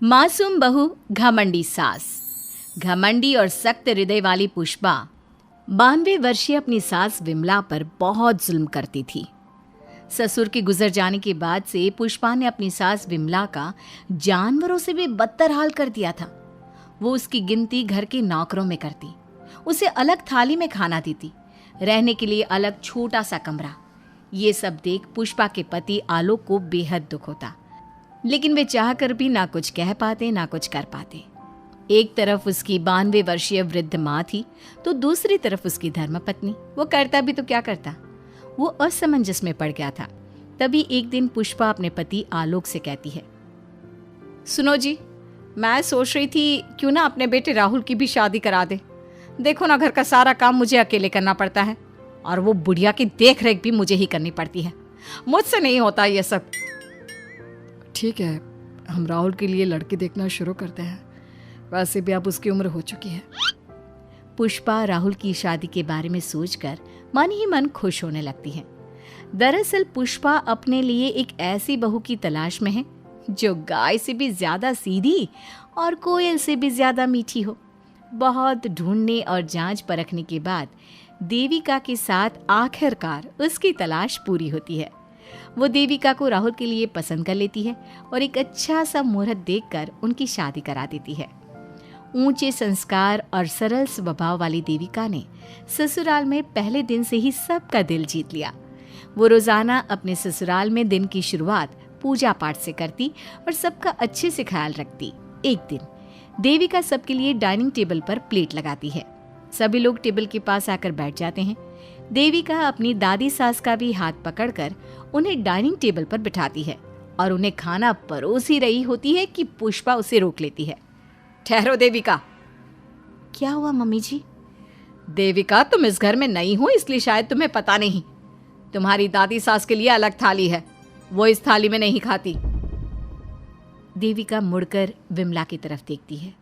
मासूम बहू घमंडी सास। घमंडी और सख्त हृदय वाली पुष्पा 92 वर्षीय अपनी सास विमला पर बहुत जुल्म करती थी। ससुर के गुजर जाने के बाद से पुष्पा ने अपनी सास विमला का जानवरों से भी बदतर हाल कर दिया था। वो उसकी गिनती घर के नौकरों में करती, उसे अलग थाली में खाना देती, रहने के लिए अलग छोटा सा कमरा। ये सब देख पुष्पा के पति आलोक को बेहद दुख होता, लेकिन वे चाह कर भी ना कुछ कह पाते ना कुछ कर पाते। एक तरफ उसकी 92 वर्षीय वृद्ध माँ थी तो दूसरी तरफ उसकी धर्मपत्नी। वो करता भी तो क्या करता, वो असमंजस में पड़ गया था। तभी एक दिन पुष्पा अपने पति आलोक से कहती है, सुनो जी, मैं सोच रही थी क्यों ना अपने बेटे राहुल की भी शादी करा दे। देखो ना, घर का सारा काम मुझे अकेले करना पड़ता है और वो बुढ़िया की देख रेख भी मुझे ही करनी पड़ती है। मुझसे नहीं होता ये सब। ठीक है, हम राहुल के लिए लड़की देखना शुरू करते हैं। वैसे भी अब उसकी उम्र हो चुकी है। पुष्पा राहुल की शादी के बारे में सोचकर मन ही मन खुश होने लगती है। दरअसल पुष्पा अपने लिए एक ऐसी बहू की तलाश में है जो गाय से भी ज्यादा सीधी और कोयल से भी ज्यादा मीठी हो। बहुत ढूंढने और जांच परखने के बाद देविका के साथ आखिरकार उसकी तलाश पूरी होती है। वो देविका को राहुल के लिए पसंद कर लेती है और एक अच्छा सा मुहूर्त देखकर उनकी शादी करा देती है। ऊंचे संस्कार और सरल स्वभाव वाली देविका ने ससुराल में पहले दिन से ही सबका दिल जीत लिया। वो रोजाना अपने ससुराल में दिन की शुरुआत पूजा पाठ से करती और सबका अच्छे से ख्याल रखती। एक दिन देविका सबके लिए डाइनिंग टेबल पर प्लेट लगाती है। सभी लोग टेबल के पास आकर बैठ जाते हैं। देविका अपनी दादी सास का भी हाथ पकड़कर उन्हें डाइनिंग टेबल पर बिठाती है और उन्हें खाना परोस ही रही होती है कि पुष्पा उसे रोक लेती है। ठहरो देविका। क्या हुआ मम्मी जी? देविका, तुम इस घर में नई हो इसलिए शायद तुम्हें पता नहीं। तुम्हारी दादी सास के लिए अलग थाली है, वो इस थाली में नहीं खाती। देविका मुड़कर विमला की तरफ देखती है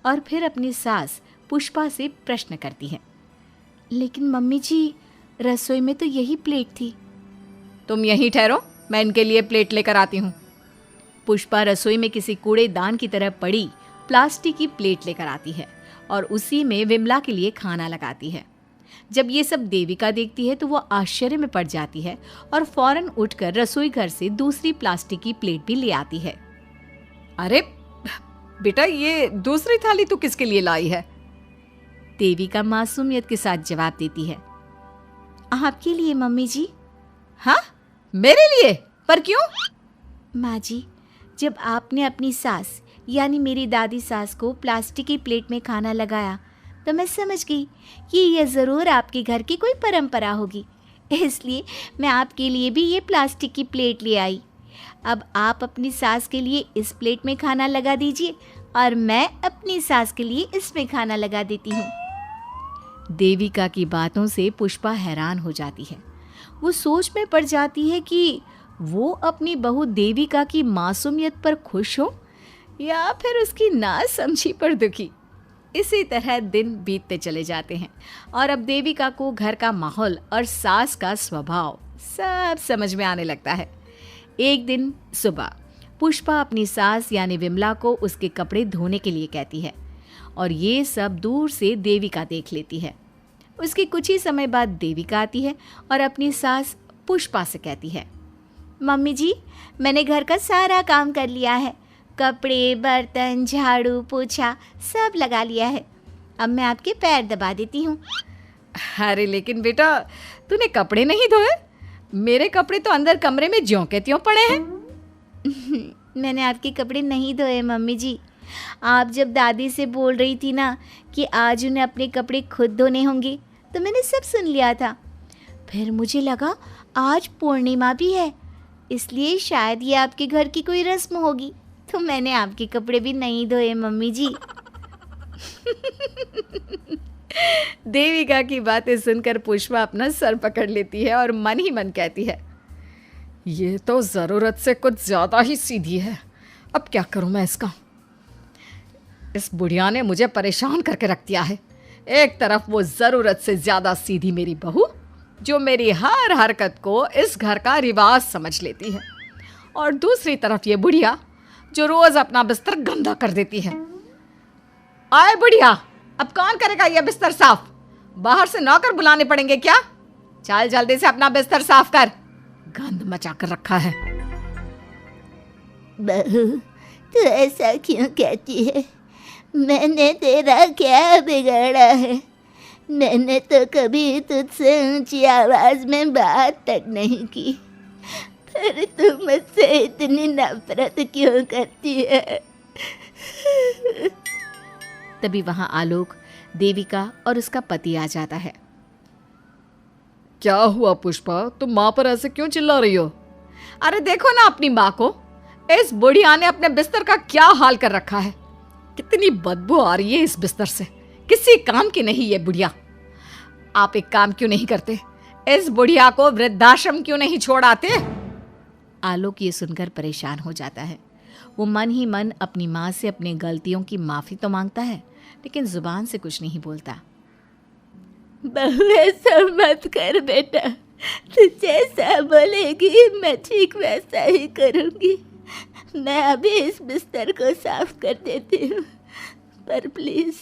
और फिर अपनी सास पुष्पा से प्रश्न करती है, लेकिन मम्मी जी, रसोई में तो यही प्लेट थी। तुम यहीं ठहरो, मैं इनके लिए प्लेट लेकर आती हूँ। पुष्पा रसोई में किसी कूड़ेदान की तरह पड़ी प्लास्टिक की प्लेट लेकर आती है और उसी में विमला के लिए खाना लगाती है। जब ये सब देविका देखती है तो वो आश्चर्य में पड़ जाती है और फौरन उठकर रसोई घर से दूसरी प्लास्टिक की प्लेट भी ले आती है। अरे बेटा, ये दूसरी थाली तू किसके लिए लाई है? देविका मासूमियत के साथ जवाब देती है, आपके लिए मम्मी जी। हाँ, मेरे लिए? पर क्यों? माँ जी, जब आपने अपनी सास यानी मेरी दादी सास को प्लास्टिक की प्लेट में खाना लगाया तो मैं समझ गई कि यह ज़रूर आपके घर की कोई परंपरा होगी, इसलिए मैं आपके लिए भी ये प्लास्टिक की प्लेट ले आई। अब आप अपनी सास के लिए इस प्लेट में खाना लगा दीजिए और मैं अपनी सास के लिए इसमें खाना लगा देती हूँ। देविका की बातों से पुष्पा हैरान हो जाती है। वो सोच में पड़ जाती है कि वो अपनी बहू देविका की मासूमियत पर खुश हो या फिर उसकी नासमझी पर दुखी। इसी तरह दिन बीतते चले जाते हैं और अब देविका को घर का माहौल और सास का स्वभाव सब समझ में आने लगता है। एक दिन सुबह पुष्पा अपनी सास यानी विमला को उसके कपड़े धोने के लिए कहती है और ये सब दूर से देविका देख लेती है। उसके कुछ ही समय बाद देविका आती है और अपनी सास पुष्पा से कहती है, मम्मी जी, मैंने घर का सारा काम कर लिया है। कपड़े, बर्तन, झाड़ू, पोछा सब लगा लिया है। अब मैं आपके पैर दबा देती हूँ। अरे लेकिन बेटा, तूने कपड़े नहीं धोए? मेरे कपड़े तो अंदर कमरे में ज्यों के त्यों पड़े हैं। मैंने आपके कपड़े नहीं धोए मम्मी जी। आप जब दादी से बोल रही थी ना कि आज उन्हें अपने कपड़े खुद धोने होंगे तो मैंने सब सुन लिया था। फिर मुझे लगा आज पूर्णिमा भी है, इसलिए शायद ये आपके घर की कोई रस्म होगी, तो मैंने आपके कपड़े भी नहीं धोए मम्मी जी। देविका की बातें सुनकर पुष्पा अपना सर पकड़ लेती है और मन ही मन कहती है, ये तो ज़रूरत से कुछ ज़्यादा ही सीधी है। अब क्या करूं मैं इसका? इस बुढ़िया ने मुझे परेशान करके रख दिया है। एक तरफ वो ज़रूरत से ज़्यादा सीधी मेरी बहू जो मेरी हर हरकत को इस घर का रिवाज समझ लेती है, और दूसरी तरफ ये बुढ़िया जो रोज अपना बिस्तर गंदा कर देती है। आए बुढ़िया, अब कौन करेगा ये बिस्तर साफ? बाहर से नौकर बुलाने पड़ेंगे क्या? चल जल्दी से अपना बिस्तर साफ कर, गंद मचा कर रखा है। बहू, तू ऐसा क्यों कहती है? मैंने तेरा क्या बिगाड़ा है? मैंने तो कभी तुझसे ऊंची आवाज में बात तक नहीं की, पर तू मुझसे इतनी नफरत क्यों करती है? तभी वहां आलोक, देविका और उसका पति आ जाता है। क्या हुआ पुष्पा, तुम माँ पर ऐसे क्यों चिल्ला रही हो? अरे देखो ना अपनी माँ को, इस बुढ़िया ने अपने बिस्तर का क्या हाल कर रखा है। कितनी बदबू आ रही है इस बिस्तर से, किसी काम की नहीं ये बुढ़िया। आप एक काम क्यों नहीं करते, इस बुढ़िया को वृद्धाश्रम क्यों नहीं छोड़ आते? आलोक ये सुनकर परेशान हो जाता है। वो मन ही मन अपनी माँ से अपनी गलतियों की माफी तो मांगता है, लेकिन जुबान से कुछ नहीं बोलता। बहू, ऐसा मत कर बेटा, तू जैसा बोलेगी मैं ठीक वैसा ही करूँगी। मैं अभी इस बिस्तर को साफ कर देती हूँ, पर प्लीज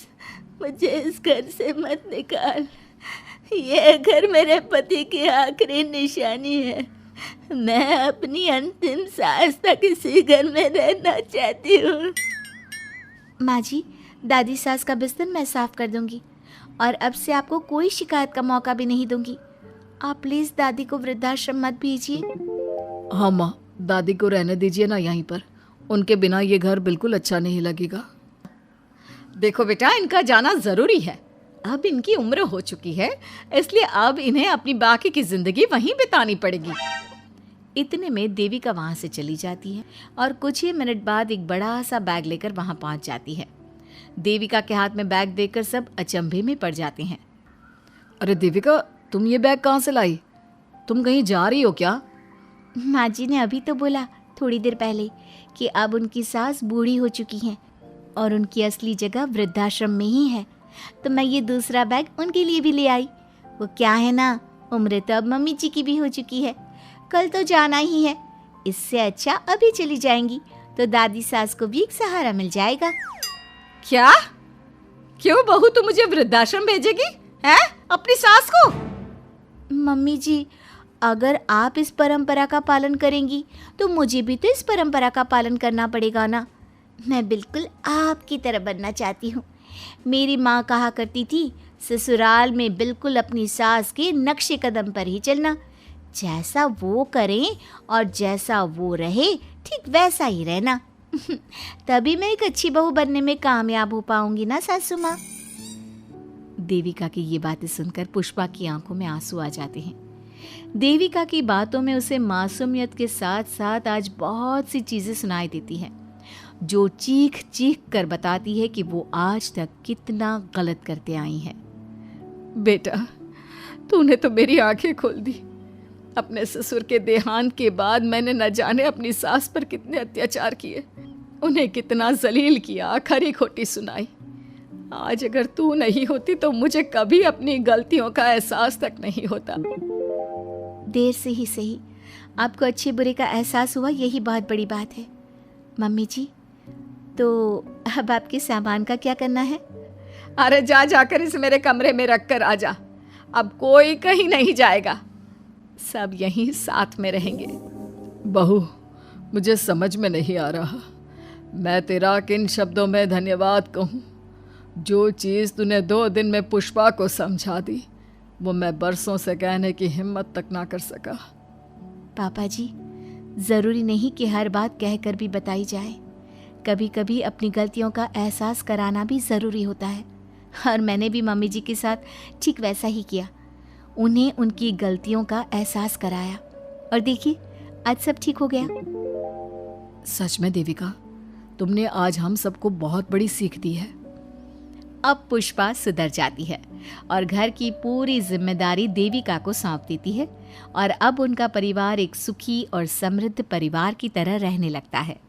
मुझे इस घर से मत निकाल। यह घर मेरे पति की आखिरी निशानी है। मैं अपनी अंतिम सांस तक इसी घर में रहना चाहती हूँ। माँ जी, दादी सास का बिस्तर मैं साफ कर दूंगी और अब से आपको कोई शिकायत का मौका भी नहीं दूंगी। आप प्लीज दादी को वृद्धाश्रम मत भेजिए। हाँ माँ, दादी को रहने दीजिए ना यहीं पर, उनके बिना ये घर बिल्कुल अच्छा नहीं लगेगा। देखो बेटा, इनका जाना जरूरी है, अब इनकी उम्र हो चुकी है, इसलिए अब इन्हें अपनी बाकी की जिंदगी वहीं बितानी पड़ेगी। इतने में देविका वहां से चली जाती है और कुछ ही मिनट बाद एक बड़ा सा बैग लेकर वहां पहुंच जाती है। देविका के हाथ में बैग देखकर सब अचंभे में पड़ जाते हैं। अरे देविका, तुम ये बैग कहाँ से लाई? तुम कहीं जा रही हो क्या? माँ जी ने अभी तो बोला थोड़ी देर पहले कि अब उनकी सास बूढ़ी हो चुकी हैं और उनकी असली जगह वृद्धाश्रम में ही है, तो मैं ये दूसरा बैग उनके लिए भी ले आई। वो क्या है ना, उम्र तो अब मम्मी जी की भी हो चुकी है, कल तो जाना ही है। इससे अच्छा अभी चली जाएंगी तो दादी सास को भी एक सहारा मिल जाएगा। क्या? क्यों बहू, तू मुझे वृद्धाश्रम भेजेगी हैं, अपनी सास को? मम्मी जी, अगर आप इस परंपरा का पालन करेंगी तो मुझे भी तो इस परंपरा का पालन करना पड़ेगा ना। मैं बिल्कुल आपकी तरह बनना चाहती हूँ। मेरी माँ कहा करती थी, ससुराल में बिल्कुल अपनी सास के नक्शे कदम पर ही चलना, जैसा वो करें और जैसा वो रहे ठीक वैसा ही रहना। तभी मैं एक अच्छी बहू बनने में कामयाब हो पाऊंगी ना सासू माँ। देविका की ये बातें सुनकर पुष्पा की आंखों में आंसू आ जाते हैं। देविका की बातों में उसे मासूमियत के साथ साथ आज बहुत सी चीजें सुनाई देती हैं, जो चीख चीख कर बताती है कि वो आज तक कितना गलत करते आई हैं। बेटा, तूने तो मेरी आंखें खोल दी। अपने ससुर के देहांत के बाद मैंने न जाने अपनी सास पर कितने अत्याचार किए, उन्हें कितना जलील किया, खरी खोटी सुनाई। आज अगर तू नहीं होती तो मुझे कभी अपनी गलतियों का एहसास तक नहीं होता। देर से ही सही, आपको अच्छे बुरे का एहसास हुआ, यही बहुत बड़ी बात है। मम्मी जी, तो अब आपके सामान का क्या करना है? अरे जाकर इसे मेरे कमरे में रख कर आ जा। अब कोई कहीं नहीं जाएगा, सब यहीं साथ में रहेंगे। बहू, मुझे समझ में नहीं आ रहा मैं तेरा किन शब्दों में धन्यवाद कहूँ। जो चीज़ तूने 2 दिन में पुष्पा को समझा दी, वो मैं बरसों से कहने की हिम्मत तक ना कर सका। पापा जी, ज़रूरी नहीं कि हर बात कहकर भी बताई जाए, कभी कभी अपनी गलतियों का एहसास कराना भी ज़रूरी होता है। और मैंने भी मम्मी जी के साथ ठीक वैसा ही किया, उन्हें उनकी गलतियों का एहसास कराया और देखिए आज सब ठीक हो गया। सच में देविका, तुमने आज हम सबको बहुत बड़ी सीख दी है। अब पुष्पा सुधर जाती है और घर की पूरी जिम्मेदारी देविका को सौंप देती है और अब उनका परिवार एक सुखी और समृद्ध परिवार की तरह रहने लगता है।